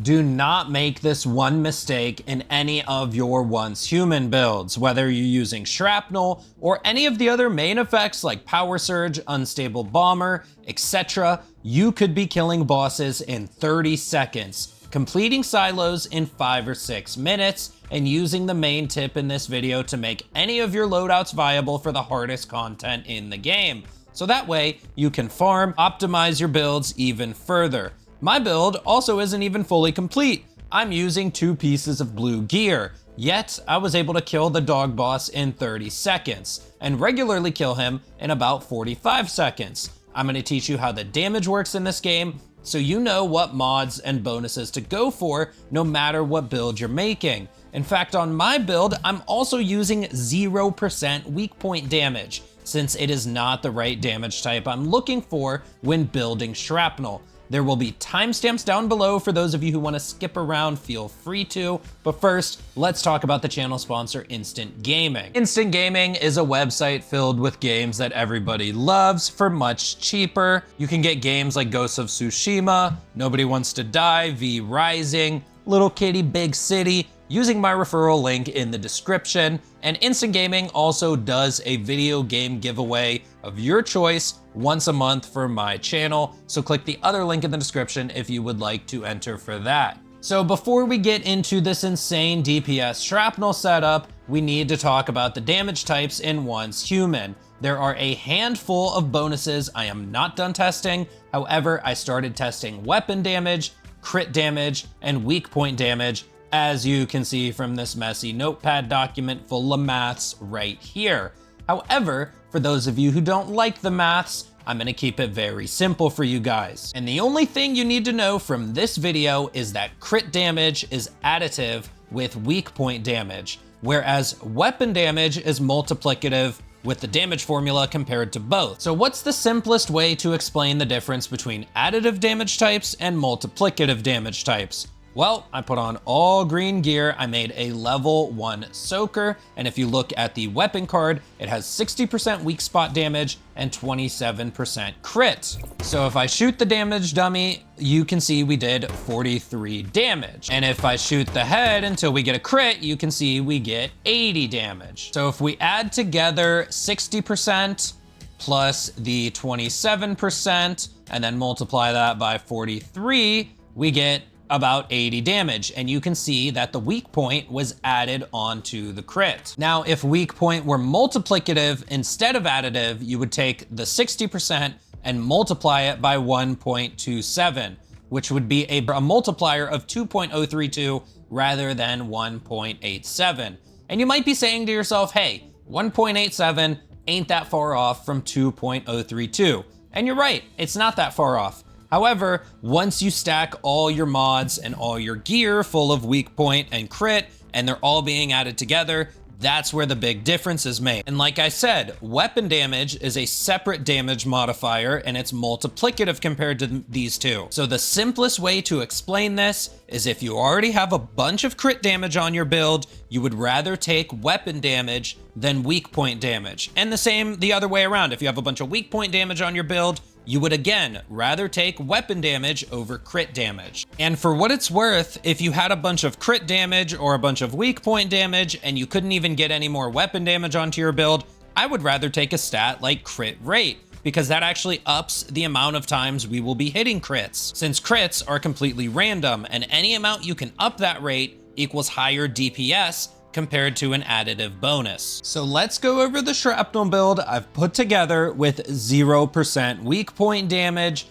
Do not make this one mistake in any of your once human builds, whether you're using Shrapnel or any of the other main effects like Power Surge, Unstable Bomber, etc. You could be killing bosses in 30 seconds, completing silos in 5 or 6 minutes, and using the main tip in this video to make any of your loadouts viable for the hardest content in the game. So that way you can farm, optimize your builds even further. My build also isn't even fully complete. I'm using 2 pieces of blue gear, yet I was able to kill the dog boss in 30 seconds and regularly kill him in about 45 seconds. I'm going to teach you how the damage works in this game so you know what mods and bonuses to go for no matter what build you're making. In fact, on my build, I'm also using 0% weak point damage, since it is not the right damage type I'm looking for when building Shrapnel. There will be timestamps down below for those of you who want to skip around, feel free to. But first, let's talk about the channel sponsor, Instant Gaming. Instant Gaming is a website filled with games that everybody loves for much cheaper. You can get games like Ghosts of Tsushima, Nobody Wants to Die, V Rising, Little Kitty Big City, using my referral link in the description. And Instant Gaming also does a video game giveaway of your choice once a month for my channel. So click the other link in the description if you would like to enter for that. So before we get into this insane DPS Shrapnel setup, we need to talk about the damage types in Once Human. There are a handful of bonuses I am not done testing. However, I started testing weapon damage, crit damage, and weak point damage, as you can see from this messy notepad document full of maths right here. However, for those of you who don't like the maths, I'm gonna keep it very simple for you guys. And the only thing you need to know from this video is that crit damage is additive with weak point damage, whereas weapon damage is multiplicative with the damage formula compared to both. So what's the simplest way to explain the difference between additive damage types and multiplicative damage types? Well, I put on all green gear. I made a level 1 SOCR, and if you look at the weapon card, it has 60% weak spot damage and 27% crit. So if I shoot the damage dummy, you can see we did 43 damage. And if I shoot the head until we get a crit, you can see we get 80 damage. So if we add together 60% plus the 27% and then multiply that by 43, we get about 80 damage, and you can see that the weak point was added onto the crit. Now, if weak point were multiplicative instead of additive, you would take the 60% and multiply it by 1.27, which would be a multiplier of 2.032 rather than 1.87. And you might be saying to yourself, hey, 1.87 ain't that far off from 2.032. And you're right, it's not that far off. However, once you stack all your mods and all your gear full of weak point and crit, and they're all being added together, that's where the big difference is made. And like I said, weapon damage is a separate damage modifier, and it's multiplicative compared to these two. So the simplest way to explain this is if you already have a bunch of crit damage on your build, you would rather take weapon damage than weak point damage. And the same the other way around. If you have a bunch of weak point damage on your build, you would again rather take weapon damage over crit damage. And for what it's worth, if you had a bunch of crit damage or a bunch of weak point damage and you couldn't even get any more weapon damage onto your build, I would rather take a stat like crit rate, because that actually ups the amount of times we will be hitting crits, since crits are completely random, and any amount you can up that rate equals higher DPS compared to an additive bonus. So let's go over the Shrapnel build I've put together with 0% weak point damage.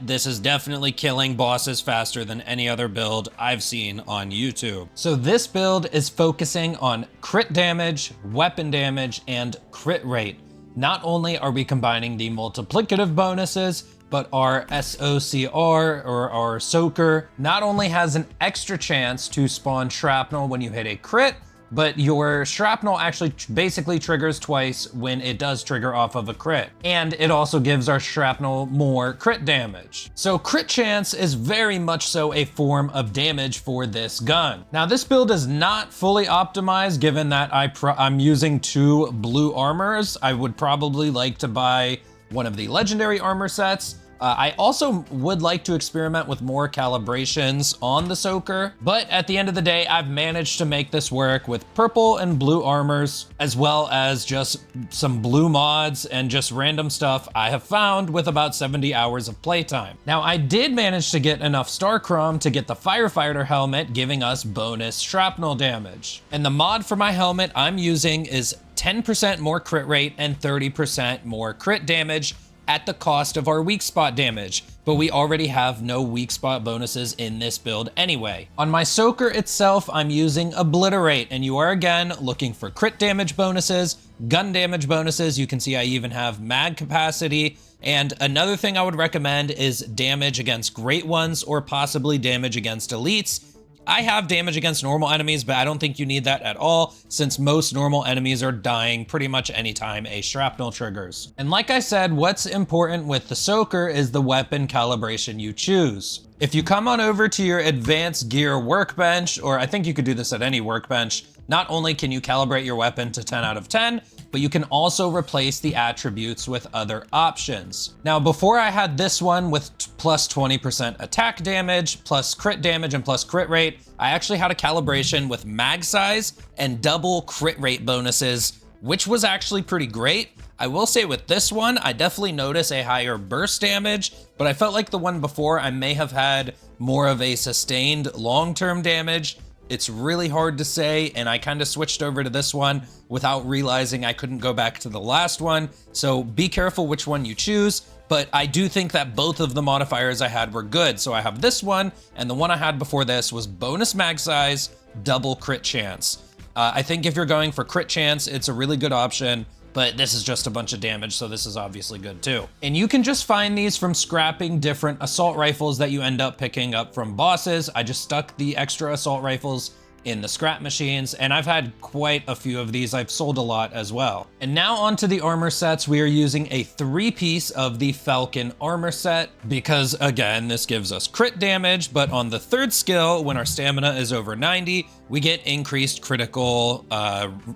This is definitely killing bosses faster than any other build I've seen on YouTube. So this build is focusing on crit damage, weapon damage, and crit rate. Not only are we combining the multiplicative bonuses, but our SOCR or our SOCR not only has an extra chance to spawn shrapnel when you hit a crit, but your shrapnel actually basically triggers twice when it does trigger off of a crit. And it also gives our shrapnel more crit damage. So crit chance is very much so a form of damage for this gun. Now this build is not fully optimized given that I'm using 2 blue armors. I would probably like to buy one of the legendary armor sets, I also would like to experiment with more calibrations on the SOCR, but at the end of the day, I've managed to make this work with purple and blue armors, as well as just some blue mods and just random stuff I have found with about 70 hours of playtime. Now, I did manage to get enough Star Chrome to get the Firefighter helmet, giving us bonus shrapnel damage. And the mod for my helmet I'm using is 10% more crit rate and 30% more crit damage at the cost of our weak spot damage, but we already have no weak spot bonuses in this build anyway. On my SOCR itself, I'm using Obliterate, and you are again looking for crit damage bonuses, gun damage bonuses. You can see I even have mag capacity. And another thing I would recommend is damage against great ones or possibly damage against elites. I have damage against normal enemies, but I don't think you need that at all, since most normal enemies are dying pretty much anytime a shrapnel triggers. And like I said, what's important with the SOCR is the weapon calibration you choose. If you come on over to your advanced gear workbench, or I think you could do this at any workbench, not only can you calibrate your weapon to 10 out of 10, but you can also replace the attributes with other options. Now, before I had this one with plus 20% attack damage, plus crit damage, and plus crit rate, I actually had a calibration with mag size and double crit rate bonuses, which was actually pretty great. I will say with this one, I definitely notice a higher burst damage, but I felt like the one before I may have had more of a sustained long-term damage. It's really hard to say, and I kind of switched over to this one without realizing I couldn't go back to the last one. So be careful which one you choose, but I do think that both of the modifiers I had were good. So I have this one, and the one I had before this was bonus mag size, double crit chance. I think if you're going for crit chance, it's a really good option, but this is just a bunch of damage, so this is obviously good too. And you can just find these from scrapping different assault rifles that you end up picking up from bosses. I just stuck the extra assault rifles in the scrap machines, and I've had quite a few of these. I've sold a lot as well. And now onto the armor sets. We are using a 3-piece of the Falcon armor set because, again, this gives us crit damage, but on the 3rd skill, when our stamina is over 90, we get increased critical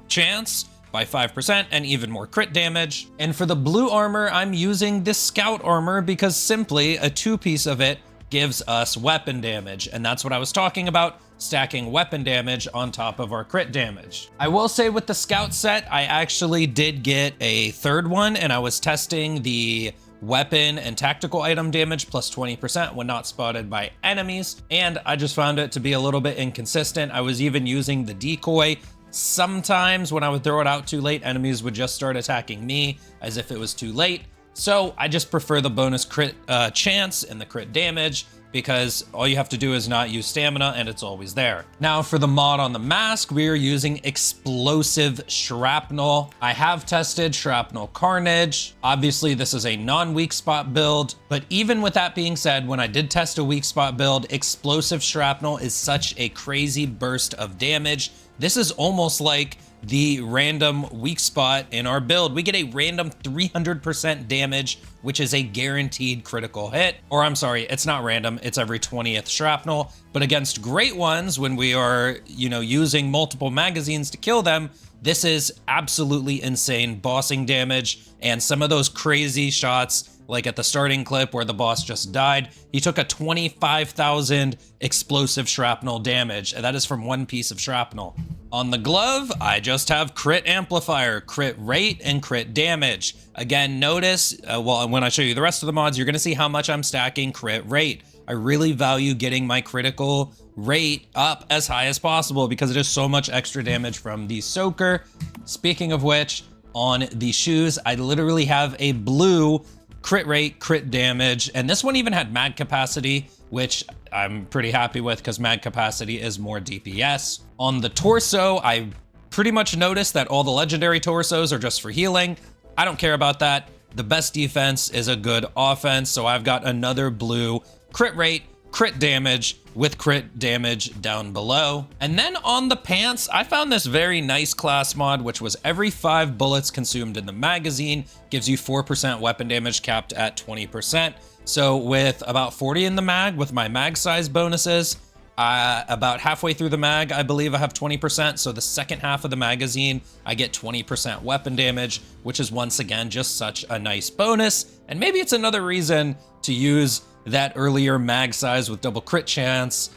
chance by 5% and even more crit damage. And for the blue armor, I'm using this scout armor because simply a 2-piece of it gives us weapon damage. And that's what I was talking about, stacking weapon damage on top of our crit damage. I will say with the scout set, I actually did get a 3rd one, and I was testing the weapon and tactical item damage plus 20% when not spotted by enemies. And I just found it to be a little bit inconsistent. I was even using the decoy. Sometimes when I would throw it out too late, enemies would just start attacking me as if it was too late. So I just prefer the bonus crit chance and the crit damage because all you have to do is not use stamina and it's always there. Now for the mod on the mask, we are using explosive shrapnel. I have tested shrapnel carnage. Obviously this is a non-weak spot build, but even with that being said, when I did test a weak spot build, explosive shrapnel is such a crazy burst of damage. This is almost like the random weak spot in our build. We get a random 300% damage, which is a guaranteed critical hit. Or I'm sorry, it's not random, it's every 20th shrapnel. But against great ones, when we are, using multiple magazines to kill them, this is absolutely insane bossing damage. And some of those crazy shots, like at the starting clip where the boss just died, he took a 25,000 explosive shrapnel damage, and that is from 1 piece of shrapnel. On the glove, I just have crit amplifier, crit rate, and crit damage. Again, notice, when I show you the rest of the mods, you're gonna see how much I'm stacking crit rate. I really value getting my critical rate up as high as possible because it is so much extra damage from the SOCR. Speaking of which, on the shoes, I literally have a blue crit rate, crit damage, and this one even had mag capacity, which I'm pretty happy with because mag capacity is more DPS. On the torso, I pretty much noticed that all the legendary torsos are just for healing. I don't care about that. The best defense is a good offense, so I've got another blue crit rate, crit damage with crit damage down below. And then on the pants, I found this very nice class mod, which was every 5 bullets consumed in the magazine gives you 4% weapon damage capped at 20%. So with about 40 in the mag with my mag size bonuses, about halfway through the mag, I believe I have 20%. So the second half of the magazine, I get 20% weapon damage, which is once again just such a nice bonus. And maybe it's another reason to use that earlier mag size with double crit chance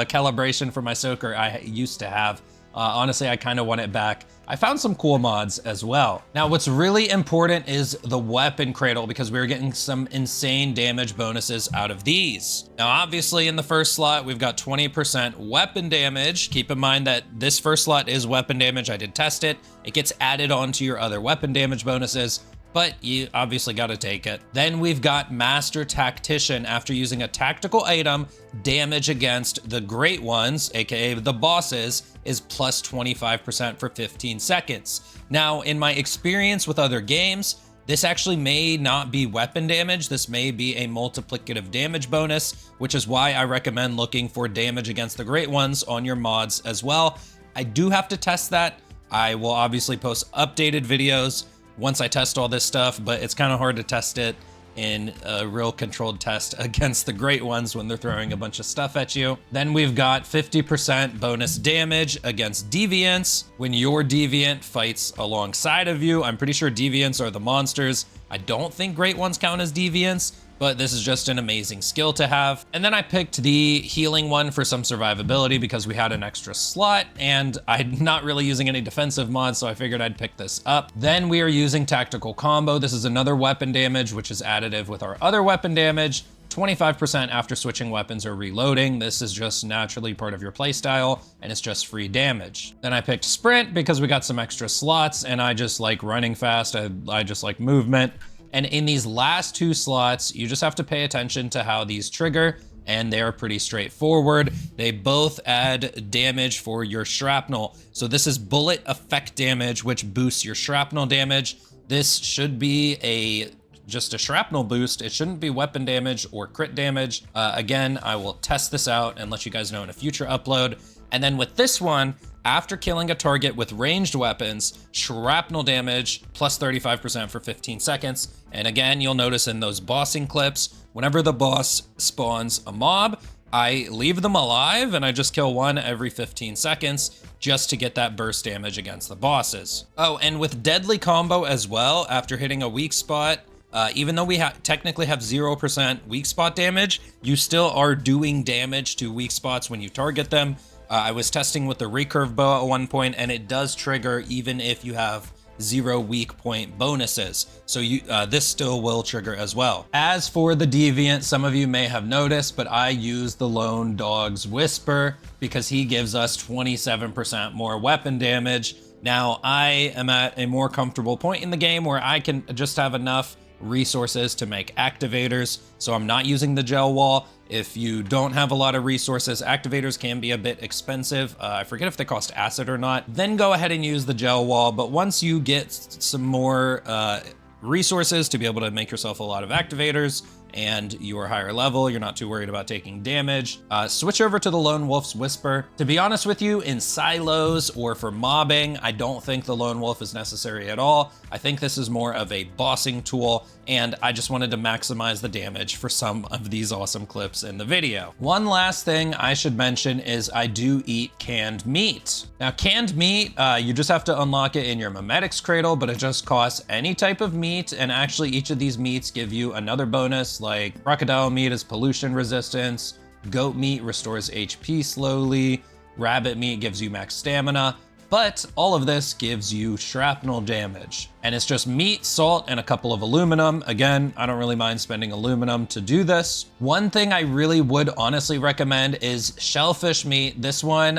calibration for my SOCR I used to have. Honestly, I kind of want it back. I found some cool mods as well. Now, what's really important is the weapon cradle, because we're getting some insane damage bonuses out of these. Now, obviously in the first slot, we've got 20% weapon damage. Keep in mind that this first slot is weapon damage. I did test it. It gets added on to your other weapon damage bonuses, but you obviously got to take it. Then we've got Master Tactician. After using a tactical item, damage against the Great Ones, aka the bosses, is plus 25% for 15 seconds. Now, in my experience with other games, this actually may not be weapon damage. This may be a multiplicative damage bonus, which is why I recommend looking for damage against the Great Ones on your mods as well. I do have to test that. I will obviously post updated videos once I test all this stuff, but it's kind of hard to test it in a real controlled test against the Great Ones when they're throwing a bunch of stuff at you. Then we've got 50% bonus damage against Deviants when your Deviant fights alongside of you. I'm pretty sure Deviants are the monsters. I don't think Great Ones count as Deviants, but this is just an amazing skill to have. And then I picked the healing one for some survivability because we had an extra slot and I'm not really using any defensive mods, so I figured I'd pick this up. Then we are using tactical combo. This is another weapon damage, which is additive with our other weapon damage. 25% after switching weapons or reloading. This is just naturally part of your playstyle and it's just free damage. Then I picked sprint because we got some extra slots and I just like running fast. I just like movement. And in these last two slots, you just have to pay attention to how these trigger, and they're pretty straightforward. They both add damage for your shrapnel. So this is bullet effect damage, which boosts your shrapnel damage. This should be just a shrapnel boost. It shouldn't be weapon damage or crit damage. Again, I will test this out and let you guys know in a future upload. And then with this one, after killing a target with ranged weapons, shrapnel damage plus 35% for 15 seconds. And again, you'll notice in those bossing clips, whenever the boss spawns a mob, I leave them alive and I just kill one every 15 seconds just to get that burst damage against the bosses. Oh, and with deadly combo as well, after hitting a weak spot, even though we technically have 0% weak spot damage, you still are doing damage to weak spots when you target them. I was testing with the recurve bow at one point, and it does trigger even if you have 0 weak point bonuses. So this still will trigger as well. As for the Deviant, some of you may have noticed, but I use the Lone Dog's Whisper because he gives us 27% more weapon damage. Now, I am at a more comfortable point in the game where I can just have enough resources to make activators, so I'm not using the gel wall. If you don't have a lot of resources, activators can be a bit expensive. I forget if they cost acid or not. Then go ahead and use the gel wall, but once you get some more resources to be able to make yourself a lot of activators and you are higher level, you're not too worried about taking damage, switch over to the Lone Wolf's Whisper. To be honest with you, in silos or for mobbing, I don't think the Lone Wolf is necessary at all. I think this is more of a bossing tool, and I just wanted to maximize the damage for some of these awesome clips in the video. One last thing I should mention is I do eat canned meat. Now, canned meat, you just have to unlock it in your Memetic's Cradle, but it just costs any type of meat, and actually each of these meats give you another bonus, like crocodile meat is pollution resistance, goat meat restores HP slowly, rabbit meat gives you max stamina, but all of this gives you shrapnel damage. And it's just meat, salt, and a couple of aluminum. Again, I don't really mind spending aluminum to do this. One thing I really would honestly recommend is shellfish meat. This one,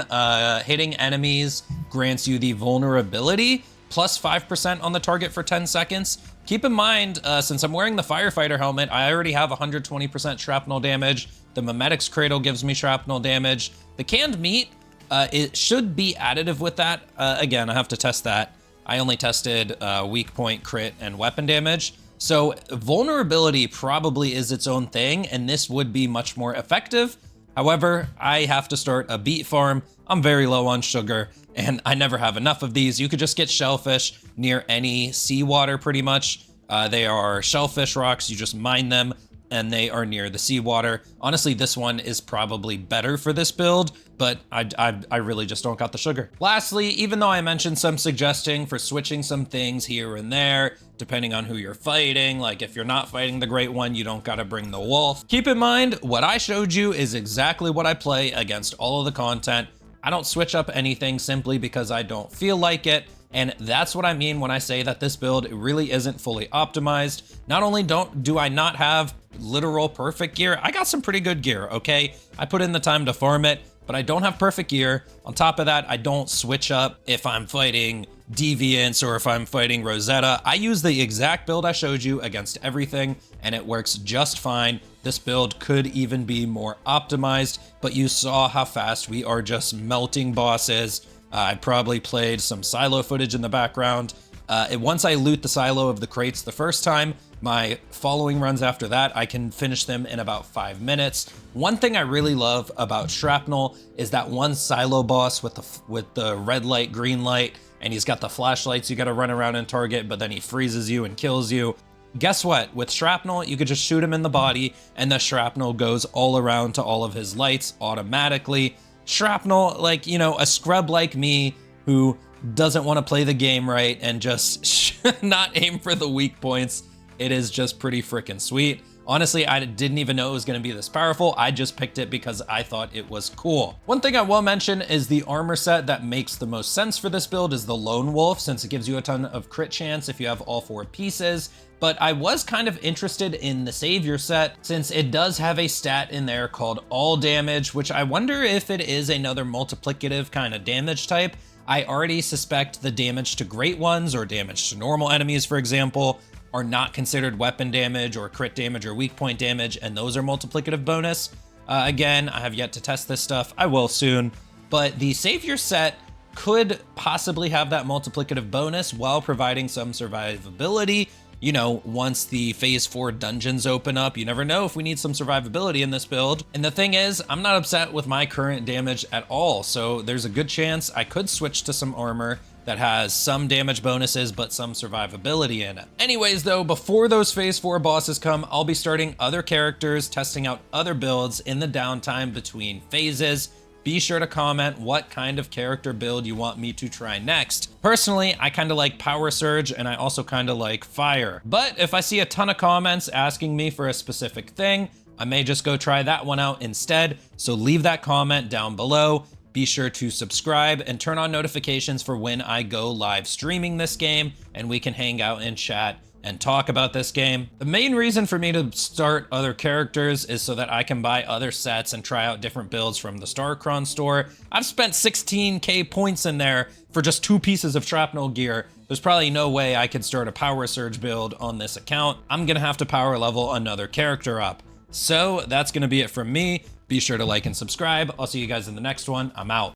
hitting enemies grants you the vulnerability, plus 5% on the target for 10 seconds. Keep in mind, since I'm wearing the firefighter helmet, I already have 120% shrapnel damage. The Memetic's Cradle gives me shrapnel damage. The canned meat, it should be additive with that. Again, I have to test that. I only tested weak point, crit, and weapon damage. So vulnerability probably is its own thing, and this would be much more effective. However, I have to start a beet farm. I'm very low on sugar, and I never have enough of these. You could just get shellfish near any seawater pretty much. They are shellfish rocks. You just mine them, and they are near the seawater. Honestly, this one is probably better for this build, but I really just don't got the sugar. Lastly, even though I mentioned some suggesting for switching some things here and there, depending on who you're fighting, like if you're not fighting the Great One, you don't gotta bring the Wolf. Keep in mind, what I showed you is exactly what I play against all of the content. I don't switch up anything simply because I don't feel like it. And that's what I mean when I say that this build really isn't fully optimized. Not only do I not have literal perfect gear, I got some pretty good gear, okay? I put in the time to farm it, but I don't have perfect gear. On top of that, I don't switch up if I'm fighting Deviants or if I'm fighting Rosetta. I use the exact build I showed you against everything, and it works just fine. This build could even be more optimized, but you saw how fast we are just melting bosses. I probably played some silo footage in the background. Once I loot the silo of the crates the first time, my following runs after that, I can finish them in about 5 minutes. One thing I really love about Shrapnel is that one silo boss with the red light, green light, and he's got the flashlights you gotta run around and target, but then he freezes you and kills you. Guess what? With Shrapnel, you could just shoot him in the body, and the shrapnel goes all around to all of his lights automatically. Shrapnel, like, you know, a scrub like me who doesn't want to play the game right and just not aim for the weak points, it is just pretty freaking sweet. Honestly, I didn't even know it was going to be this powerful. I just picked it because I thought it was cool. One thing I will mention is the armor set that makes the most sense for this build is the Lonewolf, since it gives you a ton of crit chance if you have all 4 pieces. But I was kind of interested in the Savior set, since it does have a stat in there called All Damage, which I wonder if it is another multiplicative kind of damage type. I already suspect the damage to Great Ones or damage to normal enemies, for example, are not considered weapon damage or crit damage or weak point damage, and those are multiplicative bonus. Again, I have yet to test this stuff. I will soon. But the Savior set could possibly have that multiplicative bonus while providing some survivability. You know, once the phase 4 dungeons open up, you never know if we need some survivability in this build. And the thing is, I'm not upset with my current damage at all, so there's a good chance I could switch to some armor that has some damage bonuses but some survivability in it. Anyways though, before those phase 4 bosses come, I'll be starting other characters, testing out other builds in the downtime between phases. Be sure to comment what kind of character build you want me to try next. Personally, I kind of like Power Surge, and I also kind of like Fire. But if I see a ton of comments asking me for a specific thing, I may just go try that one out instead. So leave that comment down below. Be sure to subscribe and turn on notifications for when I go live streaming this game, and we can hang out and chat and talk about this game. The main reason for me to start other characters is so that I can buy other sets and try out different builds from the Starcron store. I've spent 16k points in there for just 2 pieces of shrapnel gear. There's probably no way I could start a Power Surge build on this account. I'm gonna have to power level another character up. So that's gonna be it from me. Be sure to like and subscribe. I'll see you guys in the next one. I'm out.